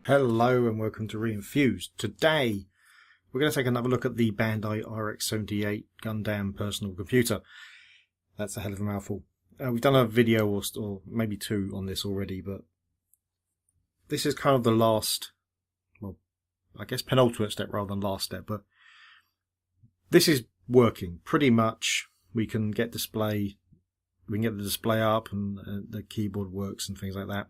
Hello and welcome to Re-enthused. Today we're going to take another look at the Bandai RX-78 Gundam personal computer. That's a hell of a mouthful. We've done a video or maybe two on this already, but this is kind of the last, well, I guess penultimate step rather than last step, but this is working pretty much. We can get the display up and the keyboard works and things like that.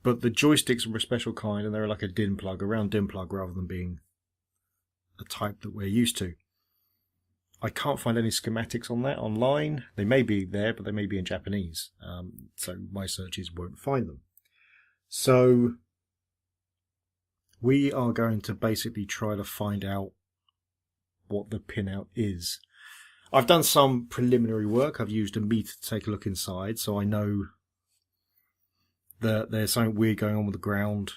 But the joysticks are a special kind, and they're like a DIN plug, a round DIN plug, rather than being a type that we're used to. I can't find any schematics on that online. They may be there, but they may be in Japanese, so my searches won't find them. So we are going to basically try to find out what the pinout is. I've done some preliminary work. I've used a meter to take a look inside, so I know that there's something weird going on with the ground.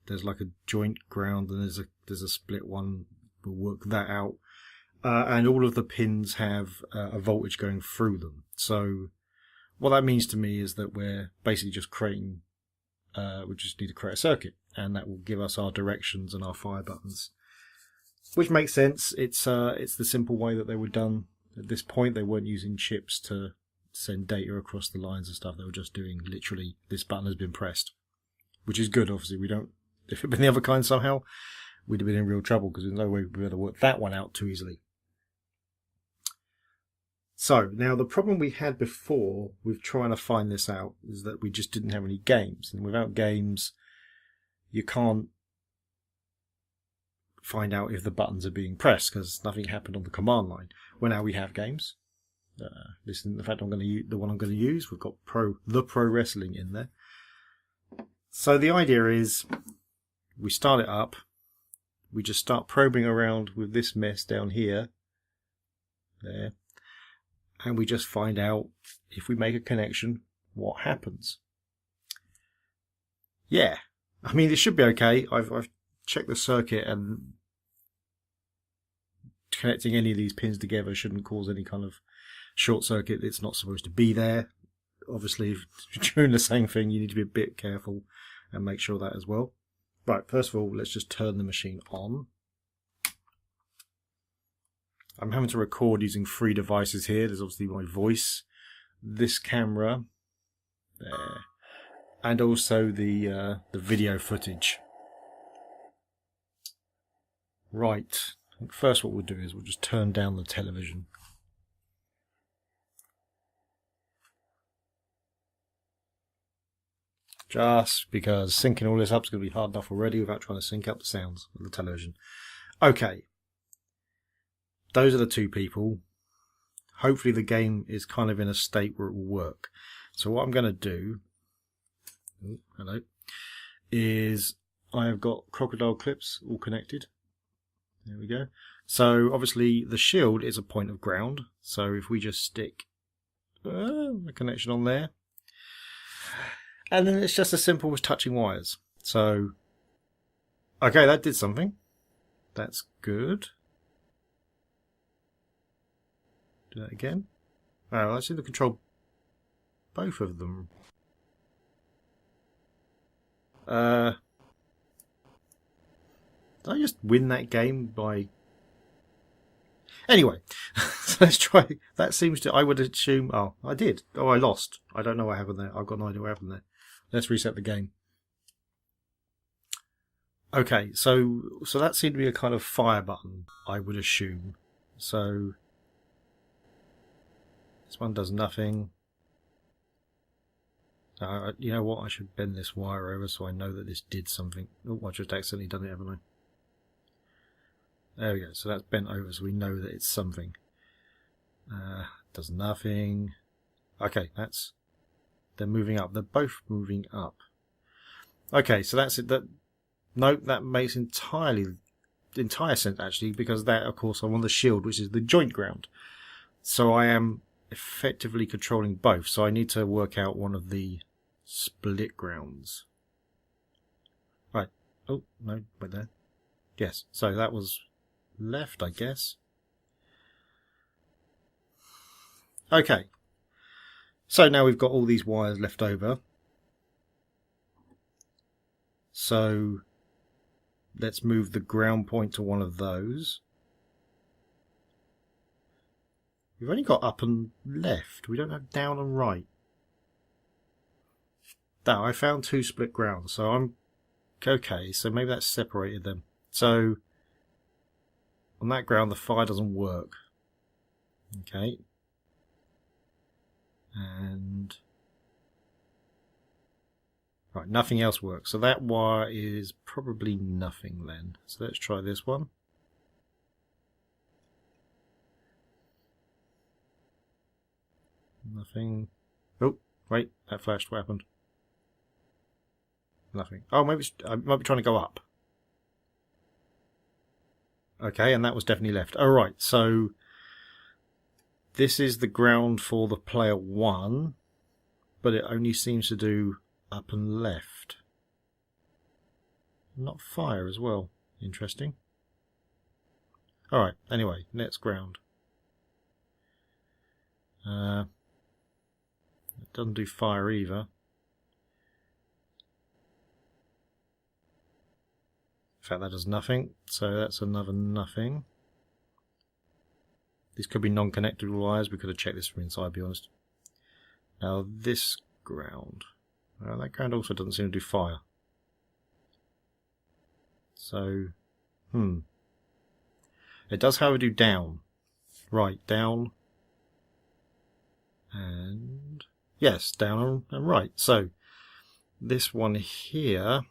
There's like a joint ground, and there's a split one. We'll work that out. And all of the pins have a voltage going through them. So what that means to me is that we're basically just creating, we just need to create a circuit, and that will give us our directions and our fire buttons, which makes sense. It's the simple way that they were done at this point. They weren't using chips to send data across the lines and stuff. They were just doing literally, this button has been pressed, which is good. Obviously, if it had been the other kind somehow, we'd have been in real trouble, because there's no way we'd be able to work that one out too easily. So now the problem we had before with trying to find this out is that we just didn't have any games, and without games you can't find out if the buttons are being pressed, because nothing happened on the command line. Well, now we have games. This is the fact I'm going to use the one I'm going to use. We've got the pro wrestling in there. So the idea is we start it up. We just start probing around with this mess down here, there, and we just find out if we make a connection, what happens. Yeah, I mean, it should be okay. I've checked the circuit, and connecting any of these pins together shouldn't cause any kind of short circuit. It's not supposed to be there. Obviously, if you're doing the same thing, you need to be a bit careful and make sure that as well. Right, first of all, let's just turn the machine on. I'm having to record using 3 devices here. There's obviously my voice, this camera, there, and also the video footage. Right, first what we'll do is we'll just turn down the television. Just because syncing all this up is going to be hard enough already without trying to sync up the sounds of the television. Okay. Those are the 2 people. Hopefully the game is kind of in a state where it will work. So what I'm going to do, is I have got crocodile clips all connected. There we go. So obviously the shield is a point of ground. So if we just stick a connection on there, and then it's just as simple as touching wires. So, okay, that did something. That's good. Do that again. Oh, I seem to control both of them. Did I just win that game by... Anyway, so let's try. That seems to... I would assume... Oh, I did. Oh, I lost. I don't know what happened there. I've got no idea what happened there. Let's reset the game. Okay, so that seemed to be a kind of fire button, I would assume. So this one does nothing. You know what? I should bend this wire over so I know that this did something. Oh, I just accidentally done it, haven't I? There we go. So that's bent over, so we know that it's something. Does nothing. Okay, they're moving up. They're both moving up. Okay, so that's it. Nope, that makes entire sense actually, because that, of course, I'm on the shield, which is the joint ground. So I am effectively controlling both. So I need to work out one of the split grounds. Right. Oh, no, wait there. Yes, so that was left, I guess. Okay. So now we've got all these wires left over. So let's move the ground point to one of those. We've only got up and left. We don't have down and right. Now, I found 2 split grounds, so I'm okay. So maybe that's separated them. So on that ground, the fire doesn't work. Okay. And right, nothing else works. So that wire is probably nothing then. So let's try this one. Nothing. Oh, wait, that flashed. What happened? Nothing. Oh, maybe I might be trying to go up. Okay, and that was definitely left. All right, so this is the ground for the player 1, but it only seems to do up and left. Not fire as well. Interesting. All right, anyway, next ground. It doesn't do fire either. In fact, that does nothing, so that's another nothing. These could be non-connected wires. We could have checked this from inside, to be honest. Now this ground. Well, that ground also doesn't seem to do fire. So, it does, however, do down. Right, down. And yes, down and right. So this one here,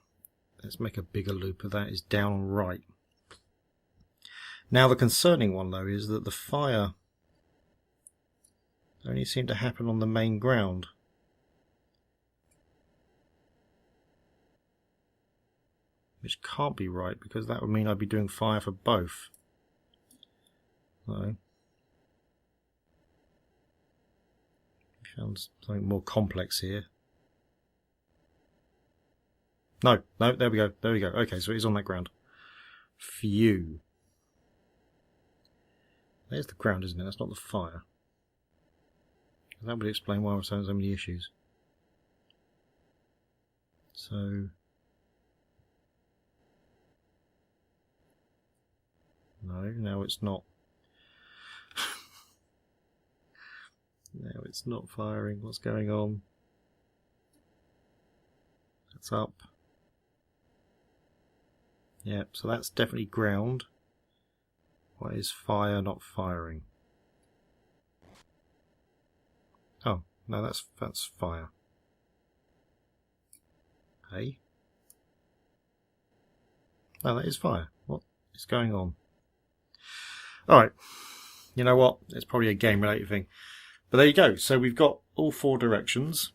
let's make a bigger loop of that, is down and right. Now the concerning one though is that the fire only seemed to happen on the main ground. Which can't be right, because that would mean I'd be doing fire for both. So found something more complex here. No, there we go. There we go. Okay, so it is on that ground. Phew. There's the ground, isn't it? That's not the fire. That would explain why we're having so many issues. So no, now it's not. Now it's not firing. What's going on? That's up. Yep, so that's definitely ground. What is fire not firing? Oh, no, that's fire. Hey? No, that is fire. What is going on? Alright. You know what? It's probably a game related thing. But there you go. So we've got all 4 directions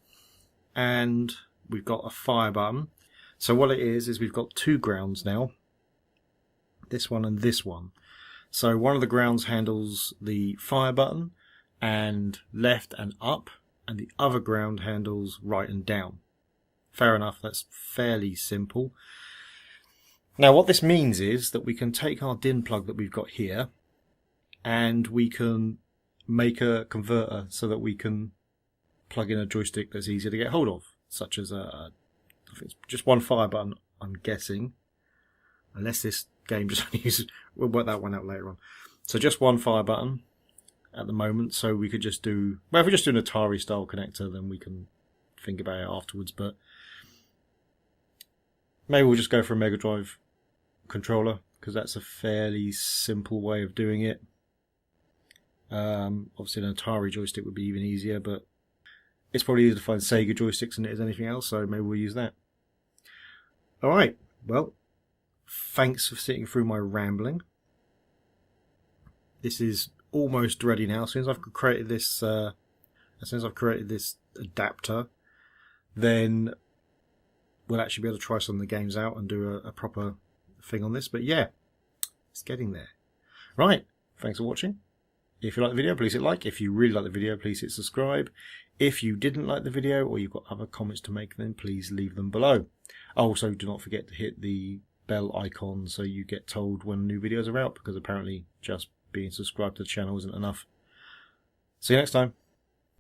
and we've got a fire button. So what it is we've got 2 grounds now. This one and this one. So one of the grounds handles the fire button and left and up, and the other ground handles right and down. Fair enough, that's fairly simple. Now what this means is that we can take our DIN plug that we've got here and we can make a converter so that we can plug in a joystick that's easier to get hold of, such as I think it's just one fire button, I'm guessing, unless this game just uses, we'll work that one out later on. So just one fire button at the moment, so we could just do, well, if we just do an Atari style connector, then we can think about it afterwards, but maybe we'll just go for a Mega Drive controller, because that's a fairly simple way of doing it. Obviously an Atari joystick would be even easier, but it's probably easier to find Sega joysticks than it is anything else, so maybe we'll use that. Alright, well, thanks for sitting through my rambling. This is almost ready now. As soon as I've created this adapter, then we'll actually be able to try some of the games out and do a proper thing on this. But yeah, it's getting there. Right, thanks for watching. If you like the video, please hit like. If you really like the video, please hit subscribe. If you didn't like the video or you've got other comments to make, then please leave them below. Also, do not forget to hit the bell icon so you get told when new videos are out, because apparently just being subscribed to the channel isn't enough. See you next time.